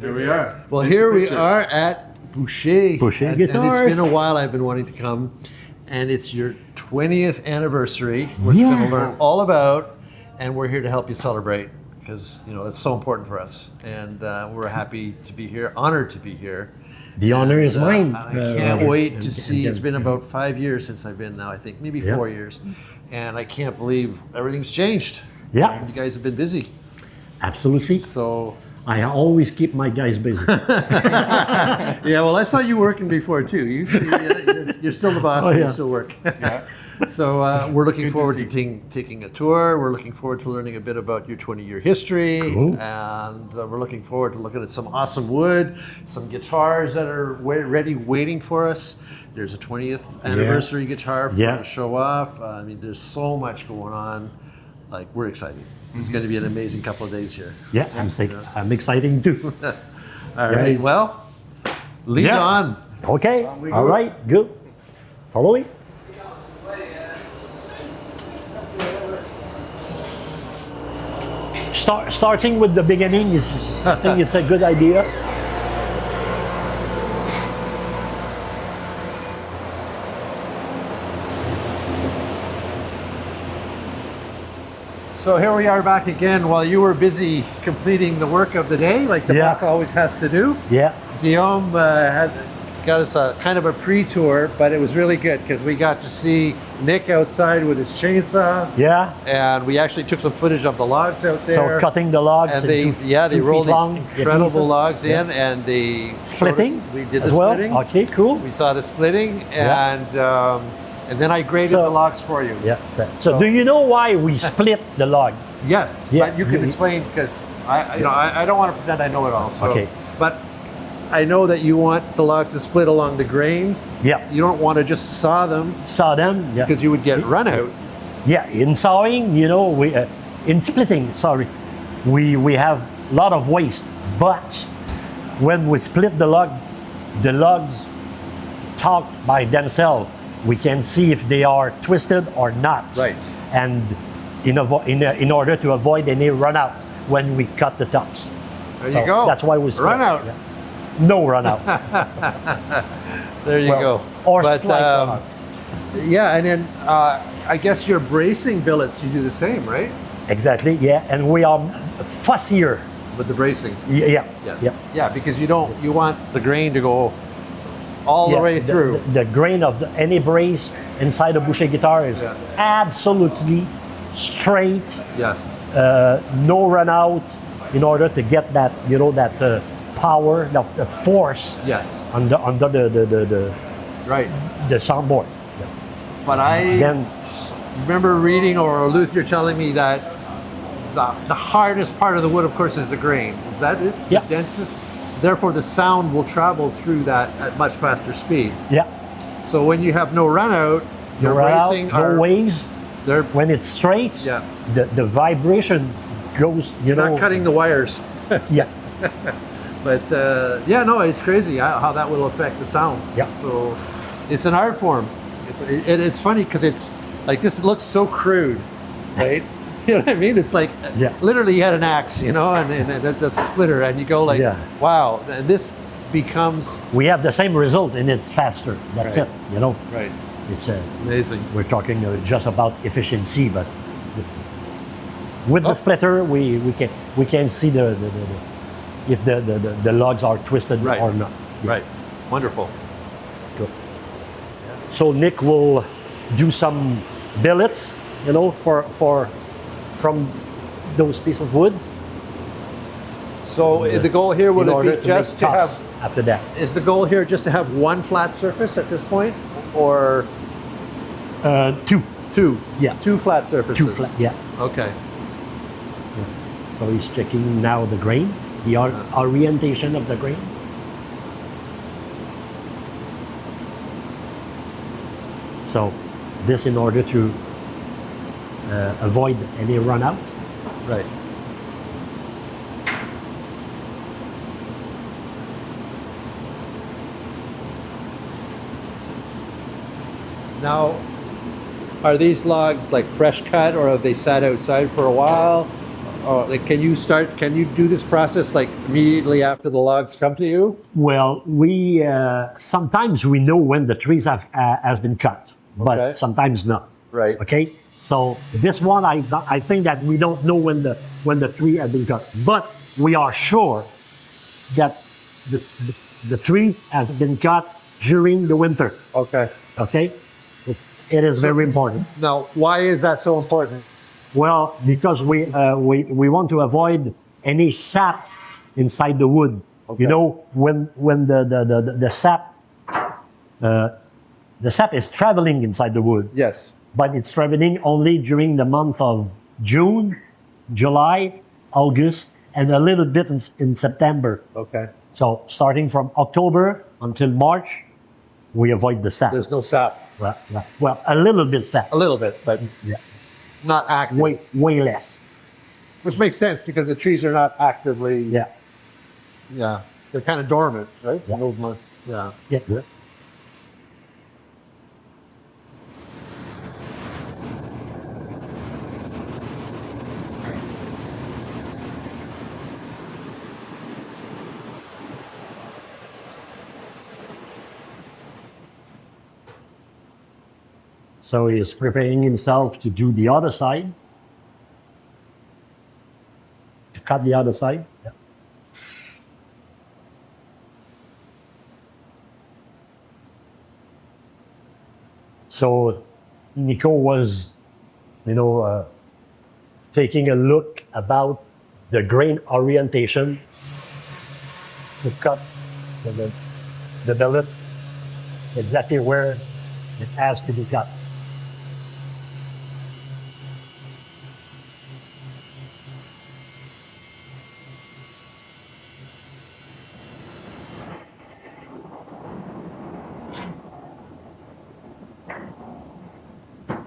Here we are. Well, here we are at Boucher. Boucher Guitars. And it's been a while I've been wanting to come. And it's your 20th anniversary, which we're going to learn all about. And we're here to help you celebrate because, you know, it's so important for us. And we're happy to be here, honored to be here. The honor is mine. I can't wait to see. It's been about 5 years since I've been now, I think, maybe 4 years. And I can't believe everything's changed. Yeah. You guys have been busy. Absolutely. So I always keep my guys busy. yeah, well, I saw you working before too. You're still the boss, but you still work. Yeah. So we're looking forward to taking a tour. We're looking forward to learning a bit about your 20-year history. Cool. And we're looking forward to looking at some awesome wood, some guitars that are ready, waiting for us. There's a 20th anniversary guitar for to show off. I mean, there's so much going on. Like, we're excited. It's going to be an amazing couple of days here. Yeah, I'm excited too. All right, well, lead on. Okay, all right, good. Follow me. Starting with the beginning is, I think it's a good idea. So here we are back again while you were busy completing the work of the day, like the boss always has to do. Yeah. Guillaume got us a kind of a pre-tour, but it was really good because we got to see Nick outside with his chainsaw. Yeah. And we actually took some footage of the logs out there. So cutting the logs. And they rolled these incredible logs in, and they splitting. We did the as well. splitting. Okay, cool. We saw the splitting, and then I graded the logs for you. Yeah. So do you know why we split the log? Yes. Yeah. But you can explain because I don't want to pretend I know it all. So. Okay. But I know that you want the logs to split along the grain. Yeah. You don't want to just saw them. Saw them. Yeah. Because you would get run out. Yeah. In sawing, you know, in splitting, sorry, we have a lot of waste. But when we split the logs talk by themselves. We can see if they are twisted or not. Right. And in order to avoid any run out when we cut the tops. There you go. That's why we split. Run out. Yeah. No run out. There you go. Or slight yeah, and then I guess your bracing billets, you do the same, right? Exactly. Yeah, and we are fussier with the bracing. Yeah. Yes. Yeah. Yeah, because you want the grain to go all the way through. The grain of any brace inside a Boucher guitar is absolutely straight. Yes. No run out in order to get that, you know, that power, the force. Yes. Under the soundboard. Yeah. But I remember reading or Luthier telling me that the hardest part of the wood, of course, is the grain. Is that it? Yeah. The densest. Therefore, the sound will travel through that at much faster speed. Yeah. So when you have no run out, your bracing no waves. When it's straight, the vibration goes. You're not cutting the wires. Yeah. But no, it's crazy how that will affect the sound. Yeah. So it's an art form. It's funny because it's like this looks so crude, right? You know what I mean? It's like literally you had an axe, you know, and the splitter, and you go like, wow, and this becomes. We have the same result, and it's faster. That's it, you know. Right. It's amazing. We're talking just about efficiency, but with the splitter, we can see if the logs are twisted or not. Yeah. Right. Wonderful. Good. So Nick will do some billets, you know, from those pieces of wood. So the goal here would it be just to have after that? Is the goal here just to have one flat surface at this point, or two? Two. Yeah. Two flat surfaces. Two flat. Yeah. Okay. Yeah. So he's checking now the grain, the orientation of the grain. So this in order to avoid any run out. Right. Now, are these logs like fresh cut, or have they sat outside for a while? Oh, like, can you do this process like immediately after the logs come to you? Well, we sometimes we know when the trees has been cut, but Okay. sometimes not. Right. Okay. So this one, I think that we don't know when the tree has been cut, but we are sure that the tree has been cut during the winter. Okay. Okay. It is very important. Now, why is that so important? Well, because we want to avoid any sap inside the wood. Okay. You know, when the sap is traveling inside the wood, Yes. but it's traveling only during the month of June, July, August, and a little bit in September. Okay. So starting from October until March, we avoid the sap. There's no sap. Well, a little bit sap. A little bit, but Yeah. not active. Way less. Which makes sense because the trees are not actively. Yeah. Yeah. They're kind of dormant, right? Yeah. In those months. Yeah. Yeah. So he is preparing himself to do the other side, to cut the other side. Yeah. So Nico was, taking a look about the grain orientation to cut the billet exactly where it has to be cut.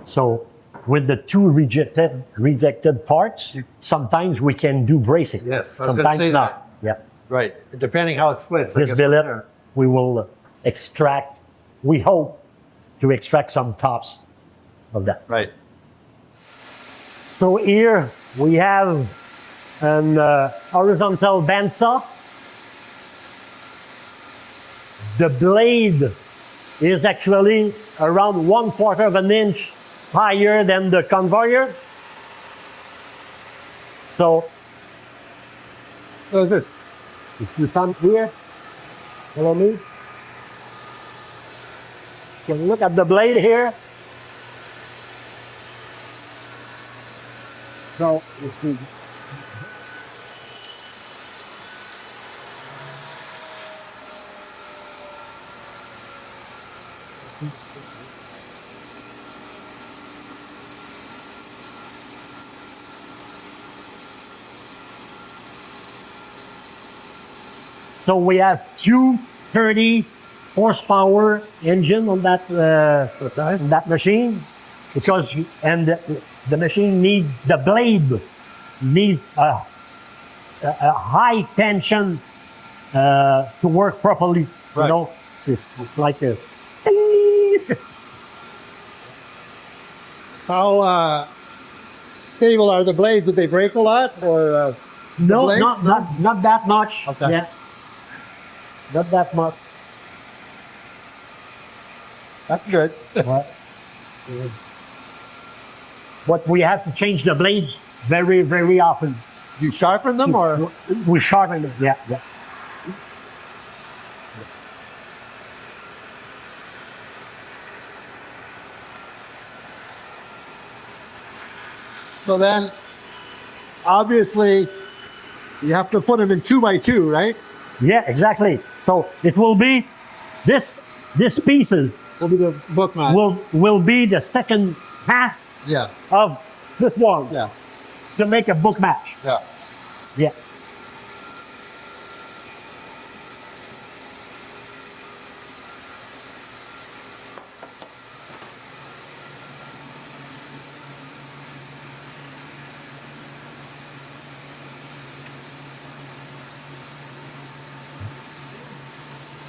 So with the two rejected parts, sometimes we can do bracing. Yes, I was gonna sometimes say not. Yeah. Right. Depending how it splits. I This guess billet, from there. we will extract, we hope to extract some tops of that. Right. So here we have an horizontal bandsaw. The blade is actually around 1/4 of an inch higher than the conveyor. So What is this? if you come here, follow me. You can look at the blade here. So if you So we have two 30 horsepower engine on that machine, because the machine needs, the blade needs a high tension to work properly. Right. You know, it's like a. How stable are the blades? Do they break a lot, or No, blade? not that much. Okay. Yeah. Not that much. that's good? But we have to change the blades very, very often. You sharpen them, or We sharpen it. Yeah, yeah. so then obviously you have to put them in 2x2, right? Yeah, exactly. So it will be this pieces Will be the book mat. will be the second half Yeah. of this one Yeah. to make a book match. Yeah. Yeah.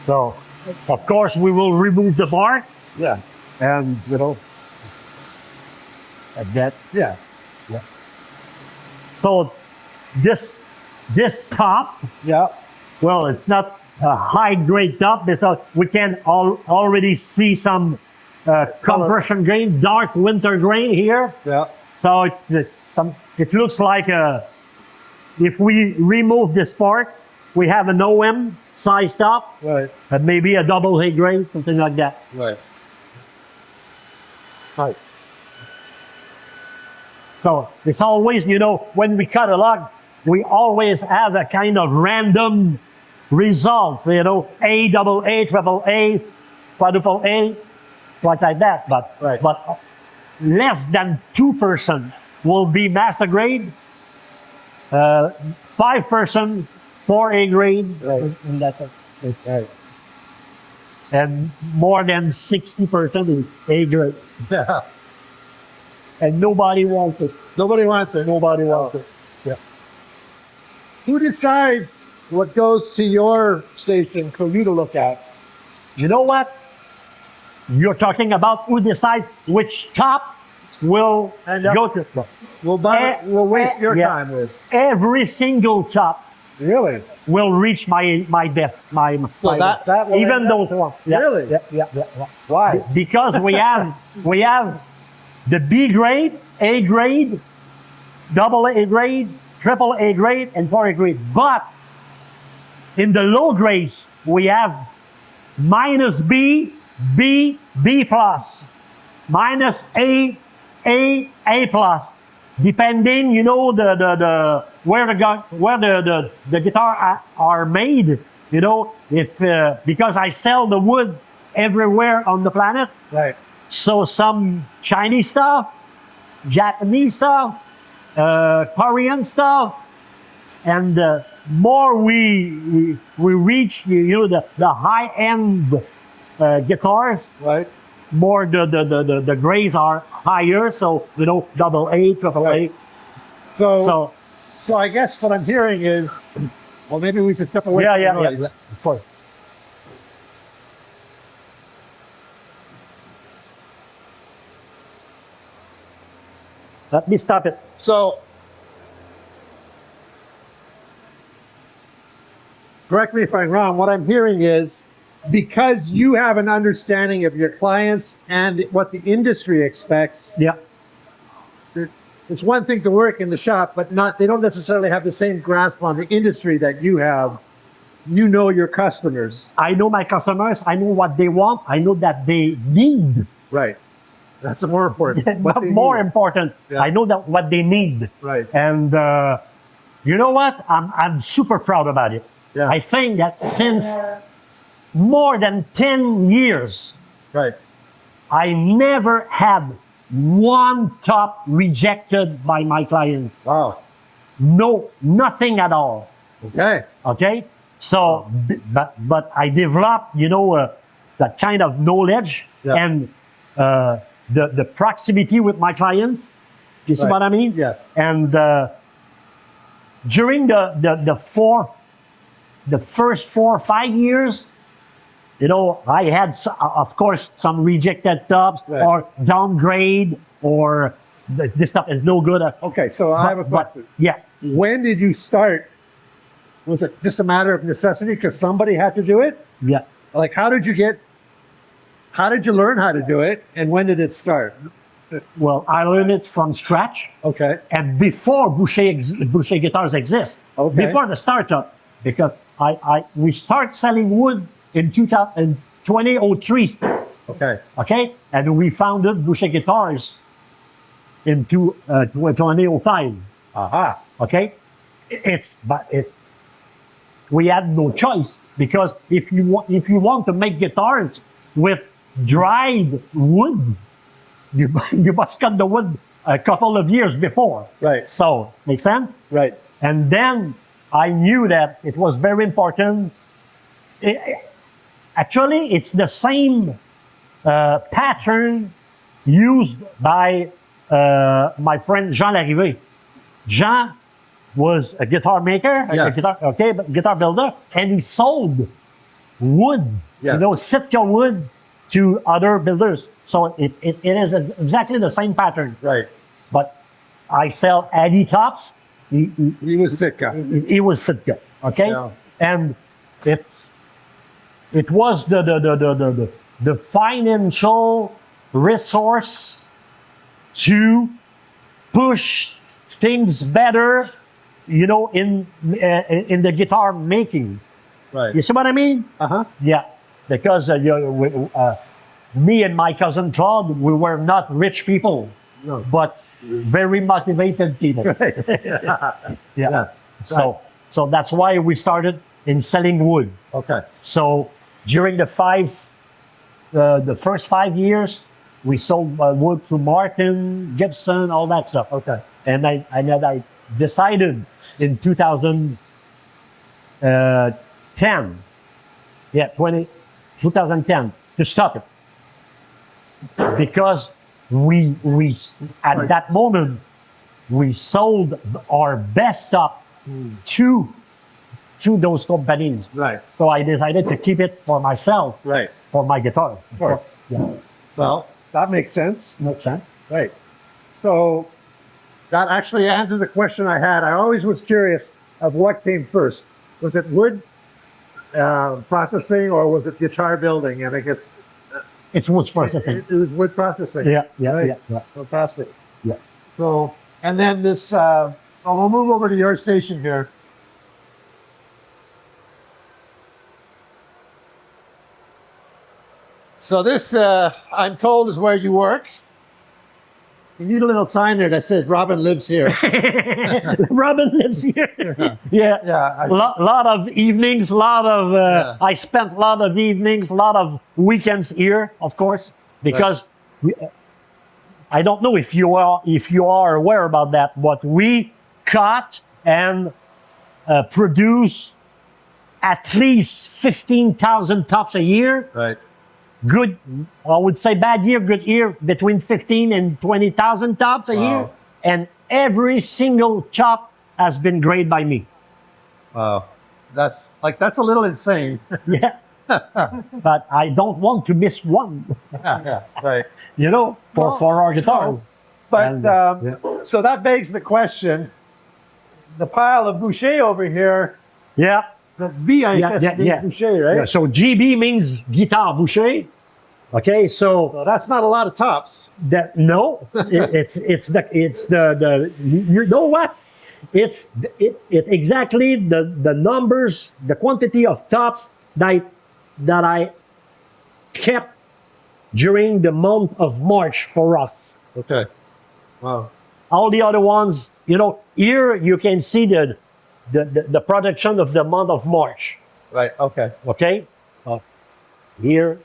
So, of course, we will remove the bark, Yeah. and like that. Yeah. So this top, Yeah. well, it's not a high grade top because we can already see some compression grain, dark winter grain here. Yeah. So it looks like if we remove this part, we have an OM size top, Right. and maybe a double A grade, something like that. Right. Right. So it's always, when we cut a log, we always have a kind of random results, A, double A, triple A, quadruple A, like that. But Right. but less than 2% will be master grade. 5% 4A grade, Right. and that's it. Right. And more than 60% is A grade. Yeah. And nobody wants it. Nobody wants it. Nobody wants it. Yeah. Who decides what goes to your station for you to look at? You know what? You're talking about who decides which top will go to. We'll waste your yeah. time with. Every single top Really? will reach my desk. My that will even end those ones. Yeah, Really? Yeah. Why? Because we have the B grade, A grade, double A grade, triple A grade, and 4A grade. But in the low grades, we have minus B, B, B plus, minus A, A plus. Depending, the where the guitar are made. If because I sell the wood everywhere on the planet. Right. So some Chinese stuff, Japanese stuff, Korean stuff, and more we reach the high end guitars, Right. more the grades are higher. So double A, triple A. So I guess what I'm hearing is, well, maybe we should step away. Yeah, from the noise. of course. Let me stop it. So, correct me if I'm wrong, what I'm hearing is, because you have an understanding of your clients and what the industry expects, Yeah. it's one thing to work in the shop, but they don't necessarily have the same grasp on the industry that you have. You know your customers. I know my customers. I know what they want. I know that they need. Right. That's the more important. What But they more need. important, Yeah. I know that what they need. Right. And you know what? I'm super proud about it. Yeah. I think that since more than 10 years, Right. I never had one top rejected by my clients. Wow. No, nothing at all. Okay. Okay? So, but I developed, that kind of knowledge Yeah. and the proximity with my clients. You see Right. what I mean? Yeah. And during the first 4 or 5 years, I had, of course, some rejected tops Right. or downgrade or this stuff is no good. Okay. So I have a question. Yeah. When did you start? Was it just a matter of necessity because somebody had to do it? Yeah. Like, how did you learn how to do it? And when did it start? Well, I learned it from scratch. Okay. And before Boucher guitars exist, Okay. before the startup, because we start selling wood in 2003, Okay. okay, and we founded Boucher Guitars in 2005, Aha. okay. We had no choice because if you want to make guitars with dried wood, you must cut the wood a couple of years before. Right. So, make sense? Right. And then I knew that it was very important. Actually, it's the same pattern used by my friend Jean Larrivé. Jean was a guitar maker, Yes. guitar builder, and he sold wood, Yes. Sitka wood to other builders. So it is exactly the same pattern. Right. But I sell Addy tops He was Sitka. He was Sitka, okay? Yeah. And it was the financial resource to push things better, you know, in the guitar making. Right. You see what I mean? Uh-huh. Yeah, because me and my cousin Claude, we were not rich people, No. but very motivated people. Yeah. So that's why we started in selling wood. Okay. So during the first 5 years, we sold wood to Martin, Gibson, all that stuff. Okay. And I decided in 2010, 2010 to stop it because we at that moment we sold our best stuff to those companies. Right. So I decided to keep it for myself, Right. for my guitar. Sure. Yeah, Well, that makes sense. makes sense. Right. So that actually answered the question I had. I always was curious of what came first. Was it wood processing or was it guitar building? And I guess It's wood processing. it was wood processing. Yeah, yeah, Right. yeah. Fantastic. Yeah. So, and then this, we'll move over to your station here. So this, I'm told, is where you work. You need a little sign there that says Robin lives here. Robin lives here. Yeah. Yeah. Lot of evenings, lot of, Yeah. I spent a lot of evenings, a lot of weekends here, of course, because I don't know if you are aware about that, but we cut and produce at least 15,000 tops a year. Right. Good, I would say bad year, good year, between 15 and 20,000 tops a year. Wow. And every single chop has been graded by me. Wow. That's a little insane. Yeah. But I don't want to miss one, Yeah. Right. you know, for our guitar. But And, so that begs the question: the pile of Boucher over here, Yeah. the B I guess Yeah, means yeah. Boucher, right? Yeah, so GB means guitar Boucher. Okay, so So that's not a lot of tops. that no, it's the you know what? It's exactly the numbers, the quantity of tops that I kept during the month of March for us. Okay. Wow. All the other ones, you know, here you can see the production of the month of March. Right. Okay. Okay, here.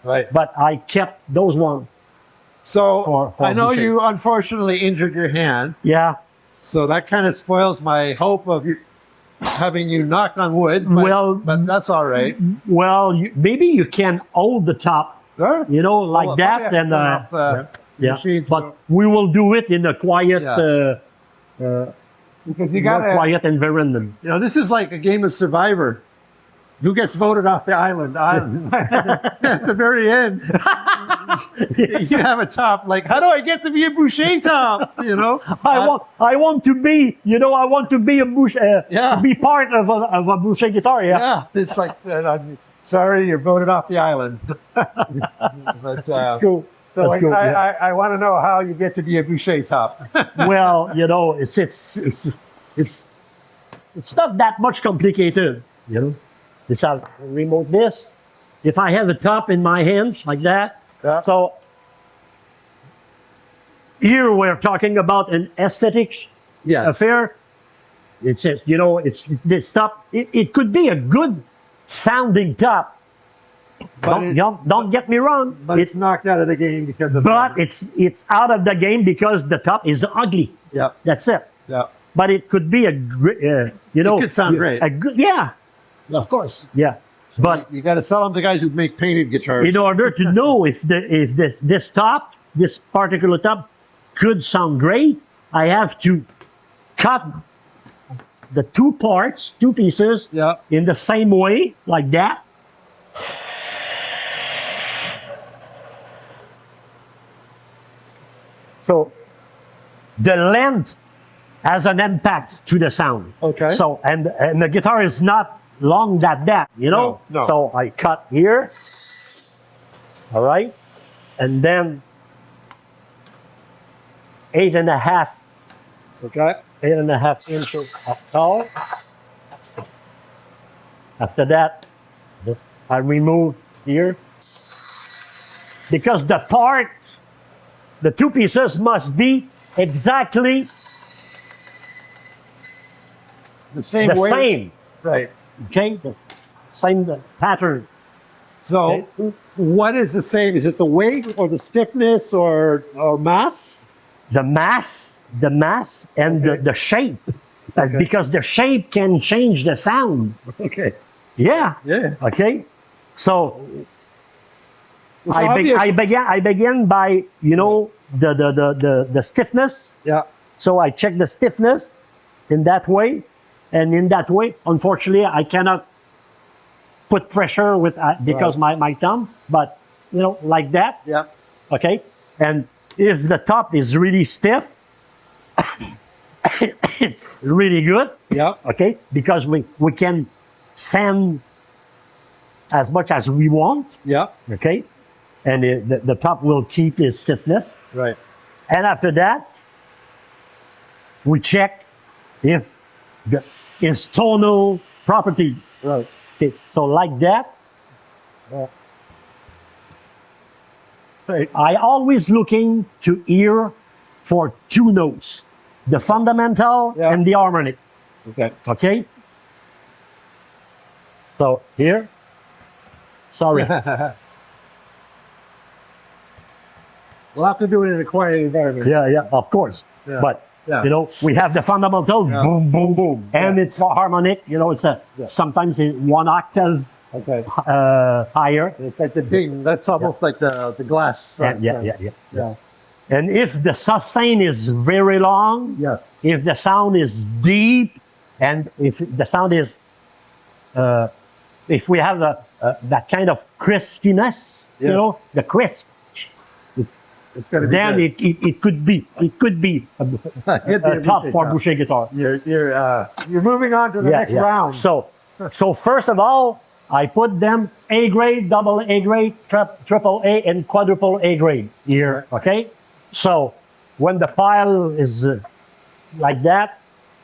Right. But I kept those ones. So For I know Boucher. you unfortunately injured your hand, Yeah. so that kind of spoils my hope of you having you knock on wood. But, Well- but that's all right. Well, maybe you can hold the top, Sure. you know, like Well, that, probably and have enough, yeah. machine, But so- we will do it in a quiet, Yeah. Because you more got quiet environment. you know, this is like a game of Survivor. Who gets voted off the island? At the very end, you have a top. Like, how do I get to be a Boucher top? You know, I want to be, you know, I want to be a Boucher, Yeah. to be part of a Boucher guitar. Yeah. yeah, it's like, sorry, you're voted off the island. But That's cool. so That's cool. Yeah. I want to know how you get to be a Boucher top. Well, you know, it's not that much complicated, you know. This I'll remote this. If I have a top in my hands like that, Yeah. so here we're talking about an aesthetic Yes. affair. It's a, you know, it's this top. It could be a good sounding top. But Don't get me wrong. But it's knocked out of the game because of. But it's out of the game because the top is ugly. Yeah. That's it. Yeah. But it could be a great, you know, could sound great. A good, yeah, of course, yeah. But You got to sell them to guys who make painted guitars. in order to know if this top, this particular top, could sound great, I have to cut the two pieces, Yeah. in the same way, like that. So the length as an impact to the sound. Okay. So, and the guitar is not long that, you know? No, no. So I cut here. All right. And then 8.5 Okay. 8.5 inches of tall. After that, I remove here. Because the two pieces must be exactly The same the way. same. Right. Okay? The same pattern. So, what is the same? Is it the weight or the stiffness or mass? The mass and Okay. the shape. That's Okay. because the shape can change the sound. Okay. Yeah. Yeah. Okay. So It's I obvious. began by, you know, the stiffness. Yeah. So I check the stiffness in that way, and in that way, unfortunately, I cannot put pressure with because my thumb, but you know, like that. Yeah. Okay. And if the top is really stiff, it's really good. Yeah. Okay, because we can sand as much as we want. Yeah. Okay, and the top will keep its stiffness. Right. And after that, we check if its tonal property. Right. Okay, so like that. Right. I always looking to hear for two notes, the fundamental Yeah. and the harmonic. Okay. Okay. So here. Sorry. We'll have to do it in a quiet environment. Yeah, of course. Yeah. But Yeah. you know, we have the fundamental, Yeah. boom, boom, boom, and it's harmonic. You know, it's sometimes one octave Okay. higher. It's like the ding. That's almost like the glass. Yeah. And if the sustain is very long, Yeah. if the sound is deep, and if the sound is, if we have that kind of crispiness, Yeah. you know, the crisp, It's gonna be then good. it could be a top for Boucher guitar. You're moving on to the next round. So first of all, I put them A grade, double A grade, triple A, and quadruple A grade here. Okay. So when the file is like that,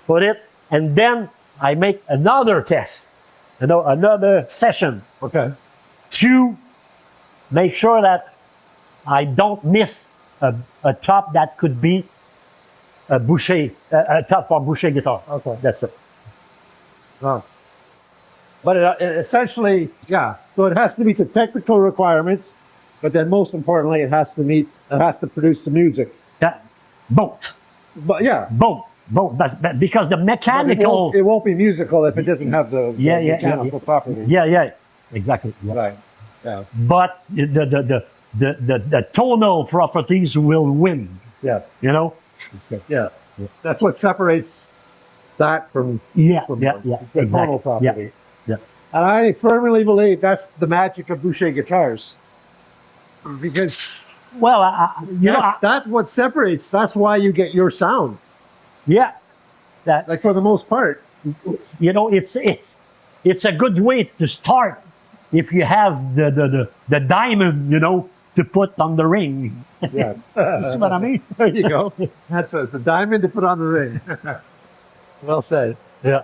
put it, and then I make another test, you know, another session Okay. to make sure that I don't miss a top that could be a Boucher, a top for Boucher guitar. Okay. That's it. Oh. But it essentially, yeah. So it has to meet the technical requirements, but then most importantly, it has to produce the music. Yeah, both. But yeah, Both. But because the but mechanical. it won't be musical if it doesn't have the mechanical properties. Yeah. Exactly. Yeah. Right. Yeah. But the tonal properties will win. Yeah. You know. Yeah. That's what separates that from Yeah. the Exactly. tonal property. Yeah. And I firmly believe that's the magic of Boucher guitars. Because Well, you know, that's what separates. That's why you get your sound. yeah. That Like for the most part. you know, it's a good way to start if you have the diamond, you know, to put on the ring. Yeah. You see what I mean? There you go. That's the diamond to put on the ring. Well said. Yeah.